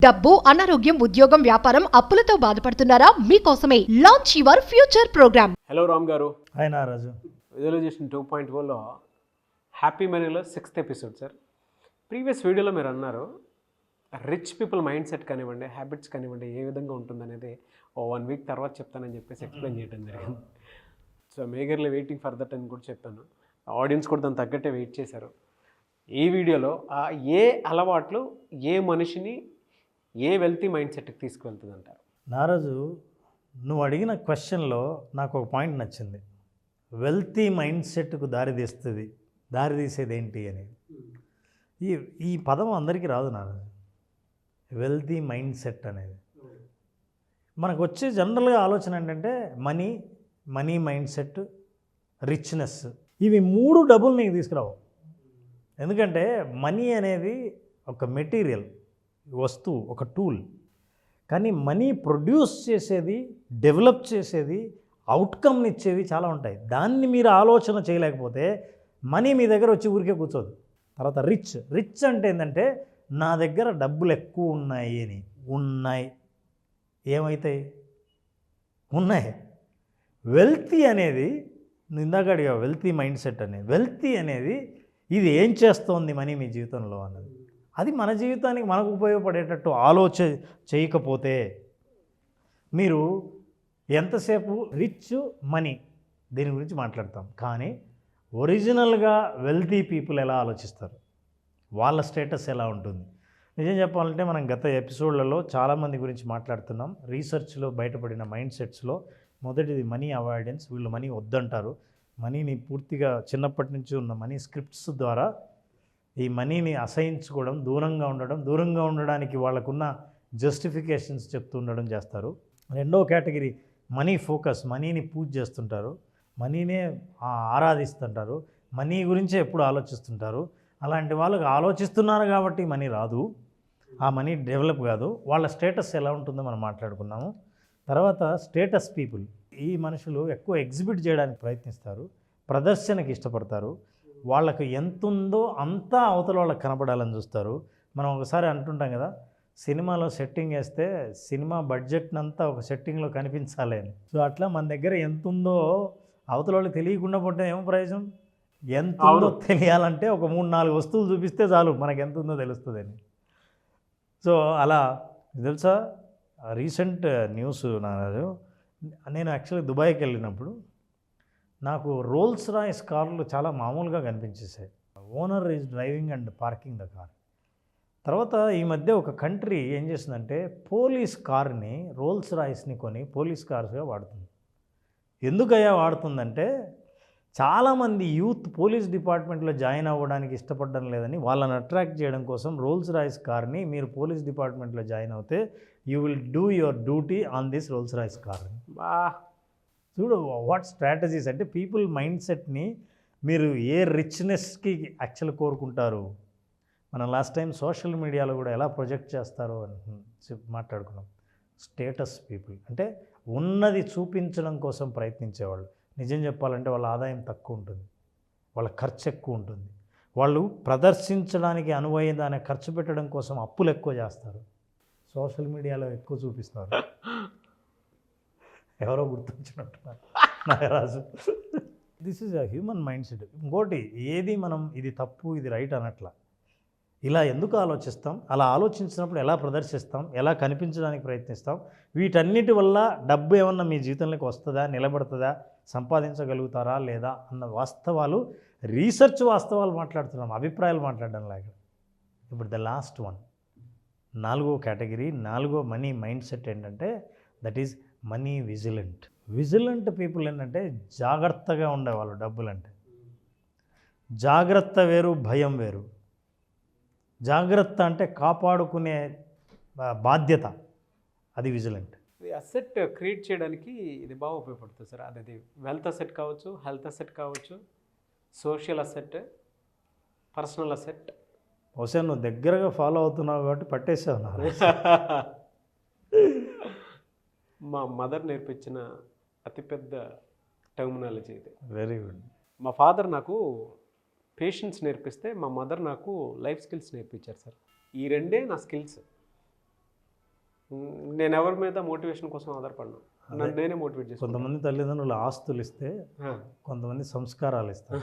డబ్బు, అనారోగ్యం, ఉద్యోగం, వ్యాపారం, అప్పులతో బాధపడుతున్నారా? మీకోసమే launch your future program. Hello Ram గారు. హాయ్ నారాజు. విజువలైజేషన్ 2.0లో హ్యాపీ మనీలో 6th ఎపిసోడ్ సార్. ప్రీవియస్ వీడియోలో మీరు అన్నారు రిచ్ పీపుల్ మైండ్ సెట్ కానివ్వండి, హ్యాబిట్స్ కానివ్వండి ఏ విధంగా ఉంటుందనేది 1 వీక్ తర్వాత చెప్తానని చెప్పేసి ఎక్స్ప్లెయిన్ చేయడం జరిగింది. సో మేగర్లీ వెయిటింగ్ ఫర్ దట్ అని కూడా చెప్పాను. ఆడియన్స్ కూడా దాని తగ్గట్టే వెయిట్ చేశారు. ఈ వీడియోలో ఏ అలవాట్లు ఏ మనిషిని ఏ వెల్తీ మైండ్ సెట్కి తీసుకువెళ్తుంది అంటారు? నారాజు, నువ్వు అడిగిన క్వశ్చన్లో నాకు ఒక పాయింట్ నచ్చింది. వెల్తీ మైండ్ సెట్కు దారి తీసేది ఏంటి అని. ఈ పదం అందరికీ రాదు నారాజు. వెల్తీ మైండ్ సెట్ అనేది మనకు వచ్చే జనరల్గా ఆలోచన ఏంటంటే మనీ మైండ్ సెట్, రిచ్నెస్, ఇవి 3 డబ్బులు నీకు తీసుకురావు. ఎందుకంటే మనీ అనేది ఒక మెటీరియల్, వస్తువు, ఒక టూల్. కానీ మనీ ప్రొడ్యూస్ చేసేది, డెవలప్ చేసేది, అవుట్కమ్ని ఇచ్చేవి చాలా ఉంటాయి. దాన్ని మీరు ఆలోచన చేయలేకపోతే మనీ మీ దగ్గర వచ్చి ఊరికే కూర్చోదు. తర్వాత రిచ్ అంటే ఏంటంటే నా దగ్గర డబ్బులు ఎక్కువ ఉన్నాయి అని. ఏమవుతాయి? ఉన్నాయి. వెల్తీ అనేది నువ్వు ఇందాక అడిగా, వెల్తీ మైండ్ సెట్ అనేది. వెల్తీ అనేది ఇది ఏం చేస్తోంది మనీ మీ జీవితంలో అన్నది. అది మన జీవితానికి మనకు ఉపయోగపడేటట్టు ఆలోచన చేయకపోతే మీరు ఎంతసేపు రిచ్, మనీ దీని గురించి మాట్లాడతాం. కానీ ఒరిజినల్గా వెల్తీ పీపుల్ ఎలా ఆలోచిస్తారు, వాళ్ళ స్టేటస్ ఎలా ఉంటుంది? నిజం చెప్పాలంటే మనం గత ఎపిసోడ్లలో చాలామంది గురించి మాట్లాడుతున్నాం. రీసెర్చ్లో బయటపడిన మైండ్ సెట్స్లో మొదటిది మనీ అవాయిడెన్స్. వీళ్ళు మనీ వద్దంటారు. మనీని పూర్తిగా చిన్నప్పటి నుంచి ఉన్న మనీ స్క్రిప్ట్స్ ద్వారా ఈ మనీని అసహించుకోవడం, దూరంగా ఉండడానికి వాళ్ళకున్న జస్టిఫికేషన్స్ చెప్తూ ఉండడం చేస్తారు. రెండో కేటగిరీ మనీ ఫోకస్, మనీని పూజ చేస్తుంటారు, మనీనే ఆరాధిస్తుంటారు, మనీ గురించే ఎప్పుడు ఆలోచిస్తుంటారు. అలాంటి వాళ్ళకి ఆలోచిస్తున్నారు కాబట్టి మనీ రాదు, ఆ మనీ డెవలప్ కాదు. వాళ్ళ స్టేటస్ ఎలా ఉంటుందో మనం మాట్లాడుకున్నాము. తర్వాత స్టేటస్ పీపుల్. ఈ మనుషులు ఎక్కువ ఎగ్జిబిట్ చేయడానికి ప్రయత్నిస్తారు, ప్రదర్శనకి ఇష్టపడతారు. వాళ్ళకు ఎంత ఉందో అంతా అవతల వాళ్ళకి కనపడాలని చూస్తారు. మనం ఒకసారి అంటుంటాం కదా, సినిమాలో సెట్టింగ్ వేస్తే సినిమా బడ్జెట్నంతా ఒక సెట్టింగ్లో కనిపించాలి అని. సో అట్లా మన దగ్గర ఎంత ఉందో అవతల వాళ్ళకి తెలియకుండా పుట్టిన ఏమో ప్రయోజనం? ఎంత ఉందో తెలియాలంటే ఒక 3-4 వస్తువులు చూపిస్తే చాలు మనకు ఎంత ఉందో తెలుస్తుంది అని. సో అలా తెలుసా, రీసెంట్ న్యూస్ నారాజు, నేను యాక్చువల్లీ దుబాయ్కి వెళ్ళినప్పుడు నాకు రోల్స్ రాయ్స్ కార్లు చాలా మామూలుగా కనిపించేసాయి. Owner is driving and parking the car. తర్వాత ఈ మధ్య ఒక కంట్రీ ఏం చేస్తుందంటే పోలీస్ కార్ని, రోల్స్ రాయ్స్ని కొని పోలీస్ కార్స్గా వాడుతుంది. ఎందుకయ్యా వాడుతుందంటే చాలామంది యూత్ పోలీస్ డిపార్ట్మెంట్లో జాయిన్ అవ్వడానికి ఇష్టపడడం లేదని వాళ్ళని అట్రాక్ట్ చేయడం కోసం రోల్స్ రాయ్స్ కార్ని, మీరు పోలీస్ డిపార్ట్మెంట్లో జాయిన్ అవుతే you will do your duty on this Rolls Royce car. చూడు వాట్ స్ట్రాటజీస్. అంటే పీపుల్ మైండ్ సెట్ని మీరు ఏ రిచ్నెస్కి యాక్చువల్ కోరుకుంటారు. మనం లాస్ట్ టైం సోషల్ మీడియాలో కూడా ఎలా ప్రొజెక్ట్ చేస్తారో అని మాట్లాడుకున్నాం. స్టేటస్ పీపుల్ అంటే ఉన్నది చూపించడం కోసం ప్రయత్నించేవాళ్ళు. నిజం చెప్పాలంటే వాళ్ళ ఆదాయం తక్కువ ఉంటుంది, వాళ్ళ ఖర్చు ఎక్కువ ఉంటుంది. వాళ్ళు ప్రదర్శించడానికి అనువైన ఖర్చు పెట్టడం కోసం అప్పులు ఎక్కువ చేస్తారు, సోషల్ మీడియాలో ఎక్కువ చూపిస్తారు. ఎవరో గుర్తించినట్టున్నారు Nagaraju. This is a human mindset. ఇంకోటి, ఏది మనం ఇది తప్పు ఇది రైట్ అనట్లా. ఇలా ఎందుకు ఆలోచిస్తాం, అలా ఆలోచించినప్పుడు ఎలా ప్రదర్శిస్తాం, ఎలా కనిపించడానికి ప్రయత్నిస్తాం, వీటన్నిటి వల్ల డబ్బు ఏమన్నా మీ జీవితంలోకి వస్తుందా, నిలబడుతుందా, సంపాదించగలుగుతారా లేదా అన్న వాస్తవాలు, రీసెర్చ్ వాస్తవాలు మాట్లాడుతున్నాం, అభిప్రాయాలు మాట్లాడడం లేక. ఇప్పుడు ద లాస్ట్ వన్, 4వ కేటగిరీ, 4వ మనీ మైండ్ సెట్ ఏంటంటే that is money vigilant people. ఏంటంటే జాగ్రత్తగా ఉండేవాళ్ళు. డబ్బులంటే జాగ్రత్త వేరు, భయం వేరు. జాగ్రత్త అంటే కాపాడుకునే బాధ్యత, అది విజిలెంట్. ఇది అసెట్ క్రియేట్ చేయడానికి ఇది బాగా ఉపయోగపడుతుంది సార్. అది వెల్త్ అసెట్ కావచ్చు, హెల్త్ అసెట్ కావచ్చు, సోషల్ అసెట్, పర్సనల్ అసెట్. బహుశా నువ్వు దగ్గరగా ఫాలో అవుతున్నావు కాబట్టి పట్టేసావు నా. మా మదర్ నేర్పించిన అతిపెద్ద టర్మినాలజీ ఇది. Very good. మా ఫాదర్ నాకు పేషెన్స్ నేర్పిస్తే మా మదర్ నాకు లైఫ్ స్కిల్స్ నేర్పించారు సార్. ఈ రెండే నా స్కిల్స్. నేను ఎవరి మీద మోటివేషన్ కోసం ఆధారపడను, నన్ను నేనే మోటివేట్ చేసుకుంటాను. కొంతమంది తల్లిదండ్రులు ఆస్తులు ఇస్తే కొంతమంది సంస్కారాలు ఇస్తారు.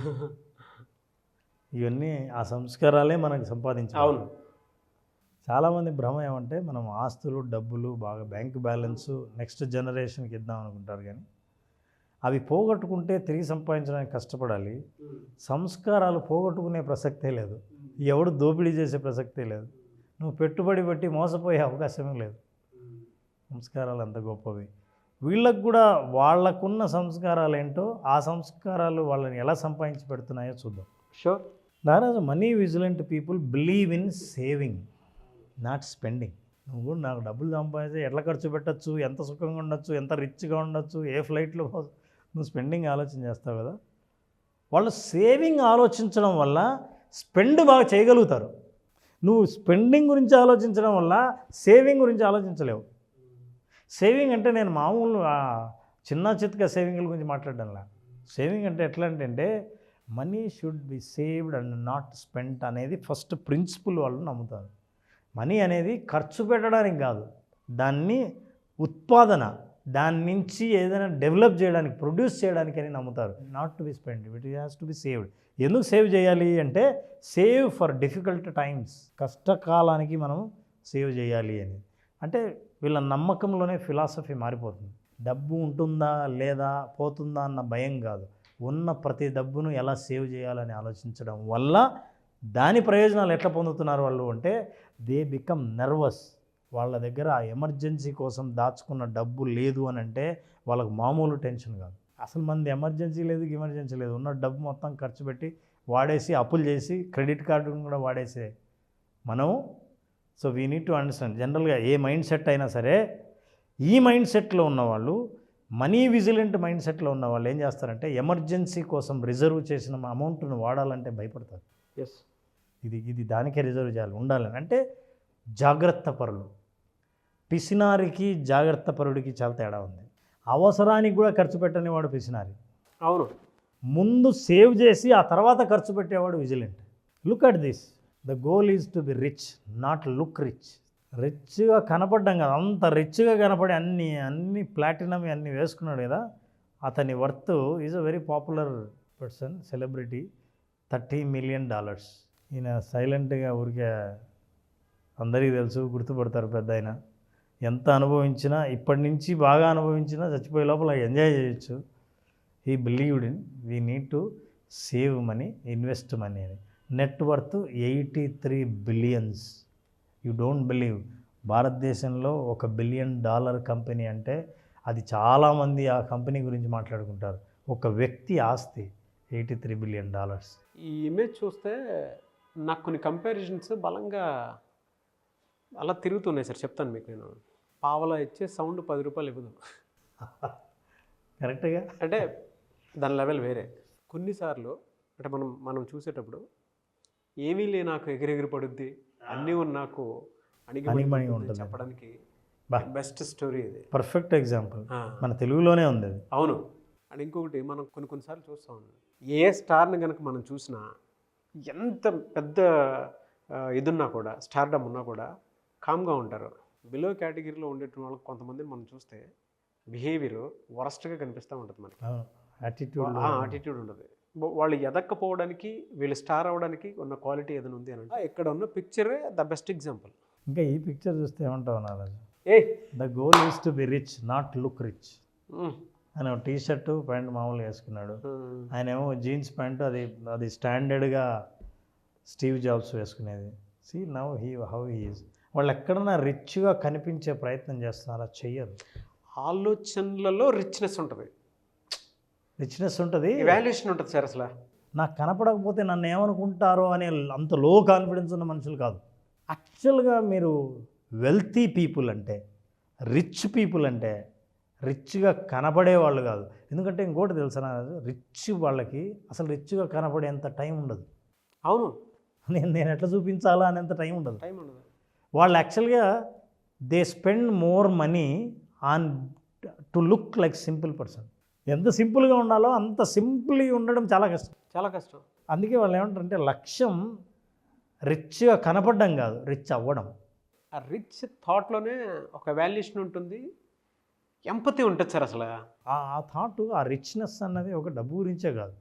ఇవన్నీ ఆ సంస్కారాలే మనకు సంపాదించాలి. అవును. చాలామంది భ్రమ ఏమంటే మనం ఆస్తులు డబ్బులు బాగా బ్యాంక్ బ్యాలెన్సు నెక్స్ట్ జనరేషన్కి ఇద్దాం అనుకుంటారు, కానీ అవి పోగొట్టుకుంటే తిరిగి సంపాదించడానికి కష్టపడాలి. సంస్కారాలు పోగొట్టుకునే ప్రసక్తే లేదు, ఎవడు దోపిడీ చేసే ప్రసక్తే లేదు, నువ్వు పెట్టుబడి పెట్టి మోసపోయే అవకాశమే లేదు. సంస్కారాలు అంత గొప్పవి. వీళ్ళకు కూడా వాళ్ళకున్న సంస్కారాలు ఏంటో ఆ సంస్కారాలు వాళ్ళని ఎలా సంపాదించి పెడుతున్నాయో చూద్దాం. షూర్. దారాజ్ money vigilant people believe in saving, not spending. నువ్వు నాకు డబ్బులు సంపాదించి ఎట్లా ఖర్చు పెట్టచ్చు, ఎంత సుఖంగా ఉండొచ్చు, ఎంత రిచ్గా ఉండొచ్చు, ఏ ఫ్లైట్లో నువ్వు స్పెండింగ్ ఆలోచన చేస్తావు కదా. వాళ్ళు సేవింగ్ ఆలోచించడం వల్ల స్పెండ్ బాగా చేయగలుగుతారు. నువ్వు స్పెండింగ్ గురించి ఆలోచించడం వల్ల సేవింగ్ గురించి ఆలోచించలేవు. సేవింగ్ అంటే నేను మామూలు చిన్న చిత్క సేవింగ్ల గురించి మాట్లాడడంలా. సేవింగ్ అంటే ఎట్లా అంటే money should be saved and not spent అనేది ఫస్ట్ ప్రిన్సిపల్ వాళ్ళు నమ్ముతారు. మనీ అనేది ఖర్చు పెట్టడానికి కాదు, దాన్ని ఉత్పాదన, దాని నుంచి ఏదైనా డెవలప్ చేయడానికి, ప్రొడ్యూస్ చేయడానికి అని నమ్ముతారు. Not to be spend, it has to be saved. ఎందుకు సేవ్ చేయాలి అంటే సేవ్ ఫర్ డిఫికల్ట్ టైమ్స్, కష్టకాలానికి మనం సేవ్ చేయాలి అని. అంటే వీళ్ళ నమ్మకంలోనే ఫిలాసఫీ మారిపోతుంది. డబ్బు ఉంటుందా లేదా పోతుందా అన్న భయం కాదు, ఉన్న ప్రతి డబ్బును ఎలా సేవ్ చేయాలని ఆలోచించడం వల్ల దాని ప్రయోజనాలు ఎట్లా పొందుతున్నారు వాళ్ళు అంటే దే బికమ్ నర్వస్. వాళ్ళ దగ్గర ఎమర్జెన్సీ కోసం దాచుకున్న డబ్బు లేదు అని అంటే వాళ్ళకు మామూలు టెన్షన్ కాదు. అసలు మనది ఎమర్జెన్సీ లేదు, ఉన్న డబ్బు మొత్తం ఖర్చు పెట్టి వాడేసి అప్పులు చేసి క్రెడిట్ కార్డును కూడా వాడేసే మనం. So we need to understand, జనరల్గా ఏ మైండ్ సెట్ అయినా సరే ఈ మైండ్ సెట్లో ఉన్నవాళ్ళు, మనీ విజిలెంట్ మైండ్ సెట్లో ఉన్న వాళ్ళు ఏం చేస్తారంటే ఎమర్జెన్సీ కోసం రిజర్వ్ చేసిన అమౌంట్ను వాడాలంటే భయపడతారు. ఎస్, ఇది దానికే రిజర్వ్ చేయాలి ఉండాలని. అంటే జాగ్రత్త పరులు. పిసినారికి జాగ్రత్త పరుడికి చాలా తేడా ఉంది. అవసరానికి కూడా ఖర్చు పెట్టని వాడు పిసినారి. అవును. ముందు సేవ్ చేసి ఆ తర్వాత ఖర్చు పెట్టేవాడు vigilant. Look at this, the goal is to be rich, not look rich. రిచ్గా కనపడ్డం కదా, అంత రిచ్గా కనపడి అన్ని ప్లాటినం అన్నీ వేసుకున్నాడు కదా, అతని worth is a very popular person, celebrity, $30 million. ఈయన సైలెంట్గా ఊరికే అందరికీ తెలుసు, గుర్తుపడతారు పెద్ద ఆయన. ఎంత అనుభవించినా, ఇప్పటి నుంచి బాగా అనుభవించినా చచ్చిపోయే లోపల ఎంజాయ్ చేయొచ్చు. He believed in we need to save money, invest money అని. Net worth $83 billion. You don't believe, భారతదేశంలో $1 billion కంపెనీ అంటే అది చాలామంది ఆ కంపెనీ గురించి మాట్లాడుకుంటారు. ఒక వ్యక్తి ఆస్తి $83 billion. ఈ ఇమేజ్ చూస్తే నాకు కొన్ని కంపారిజన్స్ బలంగా అలా తిరుగుతున్నాయి సార్. చెప్తాను మీకు. నేను పావలా ఇచ్చే సౌండ్ ₹10 ఇవ్వదు. కరెక్ట్గా. అంటే దాని లెవెల్ వేరే. కొన్నిసార్లు అంటే మనం చూసేటప్పుడు ఏమీ లే నాకు ఎగిరెగిరి పడుద్ది, అన్నీ నాకు అణిగిమణిగి ఉంటుంది చెప్పడానికి బెస్ట్ స్టోరీ ఇది. పర్ఫెక్ట్ ఎగ్జాంపుల్ మన తెలుగులోనే ఉంది అది. అవును. అండ్ ఇంకొకటి, మనం కొన్నిసార్లు చూస్తూ ఉన్నాం, ఏ స్టార్ని కనుక మనం చూసినా, ఎంత పెద్ద ఇదున్నా కూడా, స్టార్డమ్ ఉన్నా కూడా కామ్గా ఉంటారు. బిలో కేటగిరీలో ఉండేటువంటి వాళ్ళకి కొంతమందిని మనం చూస్తే బిహేవియర్ వరస్ట్గా కనిపిస్తూ ఉంటుంది మనకి. యాటిట్యూడ్ ఉండదు. వాళ్ళు ఎదక్కపోవడానికి, వీళ్ళు స్టార్ అవ్వడానికి ఉన్న క్వాలిటీ ఏదైనా ఉంది అని అంటే ఇక్కడ ఉన్న పిక్చరే ద బెస్ట్ ఎగ్జాంపుల్. ఇంకా ఈ పిక్చర్ చూస్తే ఏమంటావు Naraju? The goal is to be rich, not look rich. ఆయన టీ షర్టు ప్యాంట్ మామూలుగా వేసుకున్నాడు, ఆయన ఏమో జీన్స్ ప్యాంటు, అది స్టాండర్డ్గా స్టీవ్ జాబ్స్ వేసుకునేది. See now how he is. వాళ్ళు ఎక్కడన్నా రిచ్గా కనిపించే ప్రయత్నం చేస్తున్నారా? చెయ్యరు. ఆలోచనలలో రిచ్నెస్ ఉంటుంది, వాల్యుయేషన్ ఉంటుంది సార్. అసలు నాకు కనపడకపోతే నన్ను ఏమనుకుంటారో అనే అంత లో కాన్ఫిడెన్స్ ఉన్న మనుషులు కాదు. యాక్చువల్గా మీరు వెల్తీ పీపుల్ అంటే, రిచ్ పీపుల్ అంటే రిచ్గా కనపడే వాళ్ళు కాదు. ఎందుకంటే ఇంకోటి తెలుసా, రిచ్ వాళ్ళకి అసలు రిచ్గా కనపడేంత టైం ఉండదు. అవును. నేను ఎట్లా చూపించాలా అనేంత టైం ఉండదు. వాళ్ళు యాక్చువల్గా they spend more money on to look like simple person. ఎంత సింపుల్గా ఉండాలో అంత సింపుల్గా ఉండడం చాలా కష్టం. అందుకే వాళ్ళు ఏమంటారంటే లక్ష్యం రిచ్గా కనపడడం కాదు, రిచ్ అవ్వడం. ఆ రిచ్ థాట్లోనే ఒక వాల్యుయేషన్ ఉంటుంది, ఎంపతి ఉంటుంది సార్ అసలు. ఆ థాట్, ఆ రిచ్నెస్ అన్నది ఒక డబ్బు గురించే కాదు.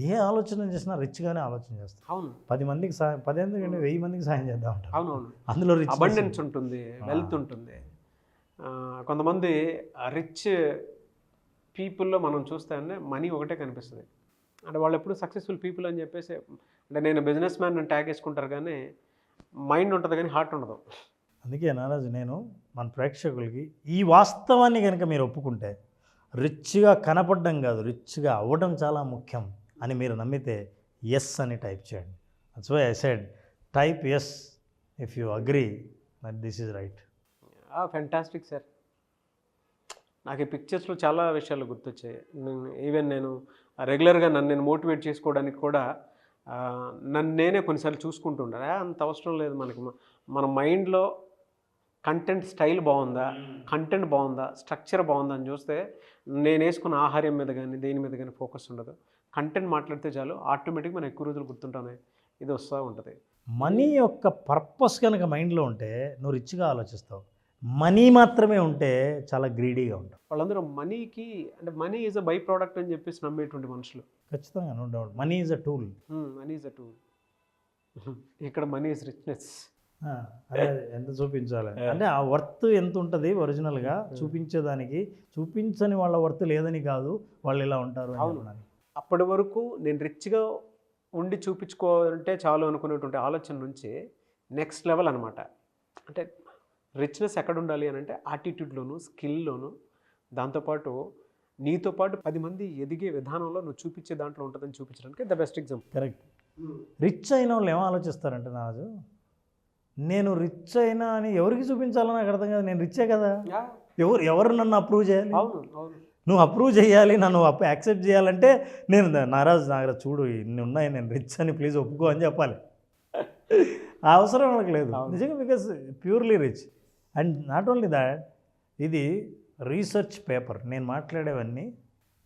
ఏ ఆలోచన చేసినా రిచ్గానే ఆలోచన చేస్తాం. అవును 10 మందికి సాయం, 10 ఎందుకంటే 1000 మందికి సాయం చేద్దాం అంటారు. అవునవును. అందులో రిచ్ అబండెన్స్ ఉంటుంది, వెల్త్ ఉంటుంది. కొంతమంది రిచ్ పీపుల్లో మనం చూస్తే మనీ ఒకటే కనిపిస్తుంది. అంటే వాళ్ళు ఎప్పుడు సక్సెస్ఫుల్ పీపుల్ అని చెప్పేసి, అంటే నేను బిజినెస్ మ్యాన్ అని ట్యాగ్ వేసుకుంటారు కానీ మైండ్ ఉంటుంది కానీ హార్ట్ ఉండదు. అందుకే నారాజు, నేను మన ప్రేక్షకులకి ఈ వాస్తవాన్ని కనుక మీరు ఒప్పుకుంటే, రిచ్గా కనపడడం కాదు, రిచ్గా అవ్వడం చాలా ముఖ్యం అని మీరు నమ్మితే ఎస్ అని టైప్ చేయండి. That's why I said type yes if you agree that this is right. Fantastic sir. నాకు ఈ పిక్చర్స్లో చాలా విషయాలు గుర్తొచ్చాయి. ఈవెన్ నేను రెగ్యులర్గా నన్ను నేను మోటివేట్ చేసుకోవడానికి కూడా నన్ను నేనే కొన్నిసార్లు చూసుకుంటూ ఉండాలి. అంత అవసరం లేదు మనకి. మన మైండ్లో కంటెంట్ స్టైల్ బాగుందా, కంటెంట్ బాగుందా, స్ట్రక్చర్ బాగుందా అని చూస్తే నేను వేసుకున్న ఆహార్యం మీద కానీ దేని మీద కానీ ఫోకస్ ఉండదు. కంటెంట్ మాట్లాడితే చాలు, ఆటోమేటిక్గా మనం ఎక్కువ రోజులు గుర్తుంటానే ఇది వస్తూ ఉంటుంది. మనీ యొక్క పర్పస్ కనుక మైండ్లో ఉంటే నువ్వు రిచ్గా ఆలోచిస్తావు. మనీ మాత్రమే ఉంటే చాలా గ్రీడీగా ఉంటావు. వాళ్ళందరూ మనీకి, అంటే money is a by product అని చెప్పేసి నమ్మేటువంటి మనుషులు. ఖచ్చితంగా, no doubt. Money is a tool. Money is a tool. ఇక్కడ మనీ ఈజ్ రిచ్నెస్. అదే ఎంత చూపించాలి అంటే ఆ వర్త్ ఎంత ఉంటుంది ఒరిజినల్గా చూపించేదానికి. చూపించని వాళ్ళ వర్త్ లేదని కాదు, వాళ్ళు ఇలా ఉంటారు. అవును, అప్పటి వరకు నేను రిచ్గా ఉండి చూపించుకోవాలంటే చాలు అనుకునేటువంటి ఆలోచన నుంచి నెక్స్ట్ లెవెల్ అనమాట. అంటే రిచ్నెస్ ఎక్కడ ఉండాలి అని అంటే యాటిట్యూడ్లోను, స్కిల్లోను, దాంతోపాటు నీతో పాటు 10 మంది ఎదిగే విధానంలో నువ్వు చూపించే దాంట్లో ఉంటుందని చూపించడానికి the best example. Correct. Rich అయిన వాళ్ళు ఏమో ఆలోచిస్తారంటే, నాజు నేను రిచ్ అయినా అని ఎవరికి చూపించాలో నాకు అర్థం కాదు. నేను రిచ్చే కదా, ఎవరు నన్ను అప్రూవ్ చేయాలి? అవును అవును, నువ్వు అప్రూవ్ చేయాలి, నన్ను యాక్సెప్ట్ చేయాలంటే నేను నారాజు చూడు ఇన్ని ఉన్నాయి, నేను రిచ్ అని ప్లీజ్ ఒప్పుకో అని చెప్పాలి. ఆ అవసరం మనకు లేదు నిజంగా, because purely rich. And not only that, ఇది రీసెర్చ్ పేపర్. నేను మాట్లాడేవన్నీ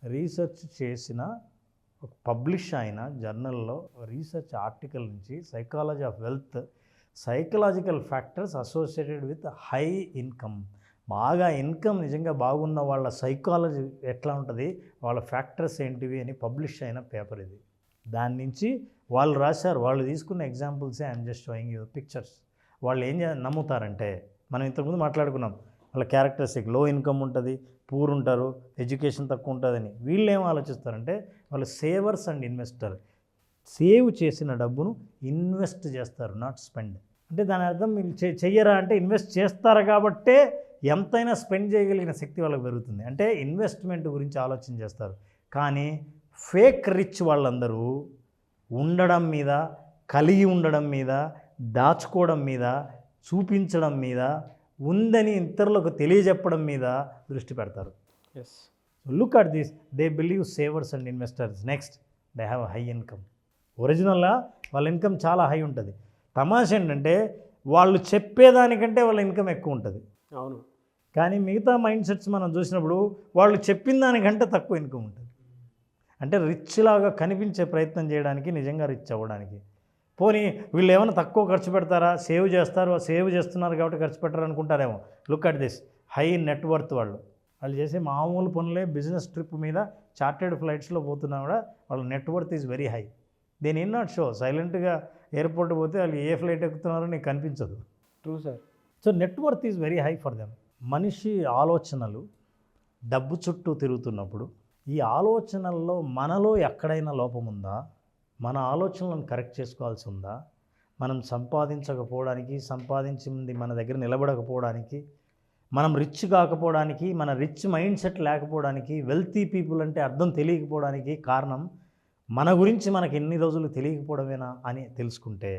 రీసెర్చ్ చేసిన, ఒక పబ్లిష్ అయిన జర్నల్లో రీసెర్చ్ ఆర్టికల్ నుంచి psychology of wealth, psychological factors associated with high income. బాగా ఇన్కమ్ నిజంగా బాగున్న వాళ్ళ సైకాలజీ ఎట్లా ఉంటుంది, వాళ్ళ ఫ్యాక్టర్స్ ఏంటివి అని పబ్లిష్ అయిన పేపర్ ఇది. దాని నుంచి వాళ్ళు రాశారు, వాళ్ళు తీసుకున్న ఎగ్జాంపుల్సే I'm just showing you pictures. వాళ్ళు ఏం నమ్ముతారంటే, మనం ఇంతకుముందు మాట్లాడుకున్నాం, వాళ్ళ క్యారెక్టరిస్టిక్ లో ఇన్కమ్ ఉంటుంది, పూర్ ఉంటారు, ఎడ్యుకేషన్ తక్కువ ఉంటుందని. వీళ్ళు ఏం ఆలోచిస్తారంటే వాళ్ళు సేవర్స్ అండ్ ఇన్వెస్టర్. సేవ్ చేసిన డబ్బును ఇన్వెస్ట్ చేస్తారు, నాట్ స్పెండ్. అంటే దాని అర్థం వీళ్ళు చెయ్యరా అంటే ఇన్వెస్ట్ చేస్తారు కాబట్టే ఎంతైనా స్పెండ్ చేయగలిగిన శక్తి వాళ్ళకి పెరుగుతుంది. అంటే ఇన్వెస్ట్మెంట్ గురించి ఆలోచన చేస్తారు. కానీ ఫేక్ రిచ్ వాళ్ళందరూ ఉండడం మీద, కలిగి ఉండడం మీద, దాచుకోవడం మీద, చూపించడం మీద, ఉందని ఇతరులకు తెలియజెప్పడం మీద దృష్టి పెడతారు. Yes, look at this, they believe savers and investors. Next, they have high income. ఒరిజినల్గా వాళ్ళ ఇన్కమ్ చాలా హై ఉంటుంది. తమాషా ఏంటంటే వాళ్ళు చెప్పేదానికంటే వాళ్ళ ఇన్కమ్ ఎక్కువ ఉంటుంది. అవును. కానీ మిగతా మైండ్ సెట్స్ మనం చూసినప్పుడు వాళ్ళు చెప్పిన దానికంటే తక్కువ ఇన్కమ్ ఉంటుంది. అంటే రిచ్ లాగా కనిపించే ప్రయత్నం చేయడానికి, నిజంగా రిచ్ అవ్వడానికి. పోనీ వీళ్ళు ఏమైనా తక్కువ ఖర్చు పెడతారా, సేవ్ చేస్తారు, సేవ్ చేస్తున్నారు కాబట్టి ఖర్చు పెట్టారు అనుకుంటారేమో. Look at this, high net worth వాళ్ళు చేసే మామూలు పనులే, బిజినెస్ ట్రిప్ మీద చార్టెడ్ ఫ్లైట్స్లో పోతున్నా కూడా వాళ్ళ net worth is very high. They need not show. సైలెంట్గా ఎయిర్పోర్ట్ పోతే వాళ్ళు ఏ ఫ్లైట్ ఎక్కుతున్నారో నీకు కనిపించదు. True sir. So net worth is very high for them. మనిషి ఆలోచనలు డబ్బు చుట్టూ తిరుగుతున్నప్పుడు ఈ ఆలోచనల్లో మనలో ఎక్కడైనా లోపం ఉందా, మన ఆలోచనలను కరెక్ట్ చేసుకోవాల్సి ఉందా, మనం సంపాదించకపోవడానికి, సంపాదించింది మన దగ్గర నిలబడకపోవడానికి, మనం రిచ్ కాకపోవడానికి, మన రిచ్ మైండ్ సెట్ లేకపోవడానికి, వెల్తీ పీపుల్ అంటే అర్థం తెలియకపోవడానికి కారణం మన గురించి మనకి ఎన్ని రోజులు తెలియకపోవడమేనా అని తెలుసుకుంటే,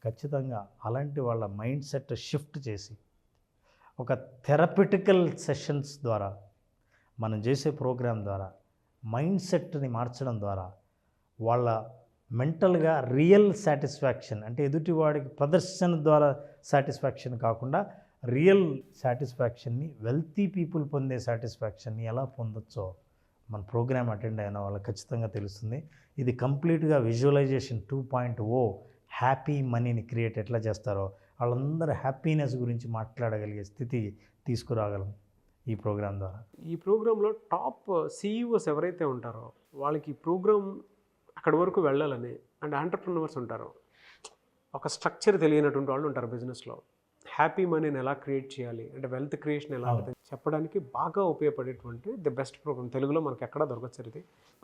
ఖచ్చితంగా అలాంటి వాళ్ళ మైండ్ సెట్ షిఫ్ట్ చేసి ఒక థెరపిటికల్ సెషన్స్ ద్వారా, మనం చేసే ప్రోగ్రాం ద్వారా మైండ్ సెట్ని మార్చడం ద్వారా వాళ్ళ మెంటల్గా రియల్ సాటిస్ఫాక్షన్, అంటే ఎదుటివాడికి ప్రదర్శన ద్వారా సాటిస్ఫాక్షన్ కాకుండా రియల్ సాటిస్ఫాక్షన్ని, వెల్తీ పీపుల్ పొందే సాటిస్ఫాక్షన్ని ఎలా పొందొచ్చో మన ప్రోగ్రామ్ అటెండ్ అయిన వాళ్ళకి ఖచ్చితంగా తెలుస్తుంది. ఇది కంప్లీట్గా విజువలైజేషన్ 2.0 హ్యాపీ మనీని క్రియేట్ ఎట్లా చేస్తారో వాళ్ళందరూ హ్యాపీనెస్ గురించి మాట్లాడగలిగే స్థితి తీసుకురాగలం ఈ ప్రోగ్రాం ద్వారా. ఈ ప్రోగ్రాంలో టాప్ సీఈఓస్ ఎవరైతే ఉంటారో వాళ్ళకి ఈ ప్రోగ్రామ్ అక్కడి వరకు వెళ్ళాలని, అండ్ ఎంటర్ప్రెన్యూర్స్ ఉంటారు, ఒక స్ట్రక్చర్ తెలియనటువంటి వాళ్ళు ఉంటారు బిజినెస్లో. హ్యాపీ మనీని ఎలా క్రియేట్ చేయాలి, అంటే వెల్త్ క్రియేషన్ ఎలా అవుతుంది చెప్పడానికి బాగా ఉపయోగపడేటువంటి ది బెస్ట్ ప్రోగ్రామ్. తెలుగులో మనకి ఎక్కడా దొరకచ్చు ఇది.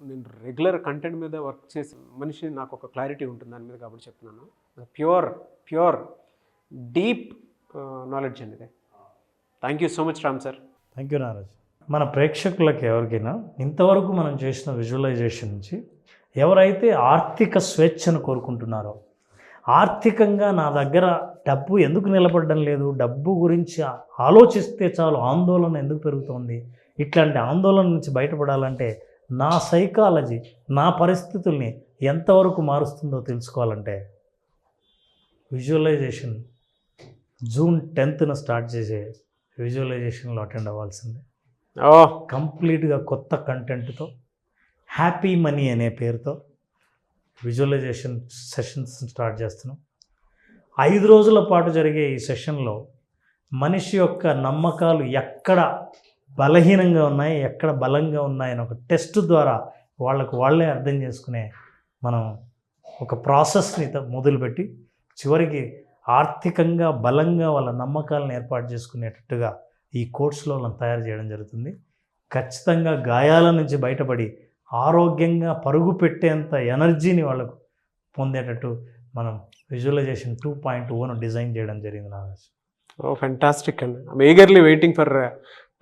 నేను రెగ్యులర్ కంటెంట్ మీద వర్క్ చేసి మనిషి, నాకు ఒక క్లారిటీ ఉంటుంది దాని మీద కాబట్టి చెప్తున్నాను. ప్యూర్ డీప్ నాలెడ్జ్ అండి ఇది. Thank you so much Ram sir. Thank you Naraj. మన ప్రేక్షకులకి ఎవరికైనా ఇంతవరకు మనం చేసిన విజువలైజేషన్ నుంచి ఎవరైతే ఆర్థిక స్వేచ్ఛను కోరుకుంటున్నారో, ఆర్థికంగా నా దగ్గర డబ్బు ఎందుకు నిలబడడం లేదు, డబ్బు గురించి ఆలోచిస్తే చాలు ఆందోళన ఎందుకు పెరుగుతోంది, ఇట్లాంటి ఆందోళన నుంచి బయటపడాలంటే నా సైకాలజీ, నా పరిస్థితుల్ని ఎంతవరకు మారుస్తుందో తెలుసుకోవాలంటే విజువలైజేషన్ జూన్ 10th స్టార్ట్ చేసే విజువలైజేషన్లో అటెండ్ అవ్వాల్సిందే. కంప్లీట్గా కొత్త కంటెంట్తో, హ్యాపీ మనీ అనే పేరుతో విజువలైజేషన్ సెషన్స్ స్టార్ట్ చేస్తున్నాం. 5 రోజుల పాటు జరిగే ఈ సెషన్లో మనిషి యొక్క నమ్మకాలు ఎక్కడ బలహీనంగా ఉన్నాయి, ఎక్కడ బలంగా ఉన్నాయని ఒక టెస్ట్ ద్వారా వాళ్ళే అర్థం చేసుకునే మనం ఒక ప్రాసెస్ని మొదలుపెట్టి చివరికి ఆర్థికంగా బలంగా వాళ్ళ నమ్మకాలను ఏర్పాటు చేసుకునేటట్టుగా ఈ కోర్సులో వాళ్ళని తయారు చేయడం జరుగుతుంది. ఖచ్చితంగా గాయాల నుంచి బయటపడి ఆరోగ్యంగా పరుగు పెట్టేంత ఎనర్జీని వాళ్ళకు పొందేటట్టు మనం విజువలైజేషన్ 2.0 డిజైన్ చేయడం జరిగింది నాగేష్. ఫెంటాస్టిక్ అండి. I'm eagerly waiting for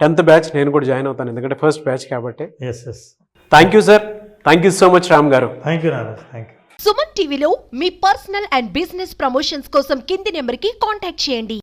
10th batch. నేను కూడా జాయిన్ అవుతాను, ఎందుకంటే ఫస్ట్ బ్యాచ్ కాబట్టి. Yes. Thank you sir. Thank you so much Ram garu. Thank you Nagesh. Thank you. Suman టీవీలో మీ పర్సనల్ అండ్ బిజినెస్ ప్రమోషన్స్ కోసం కింది నెంబర్కి కాంటాక్ట్ చేయండి.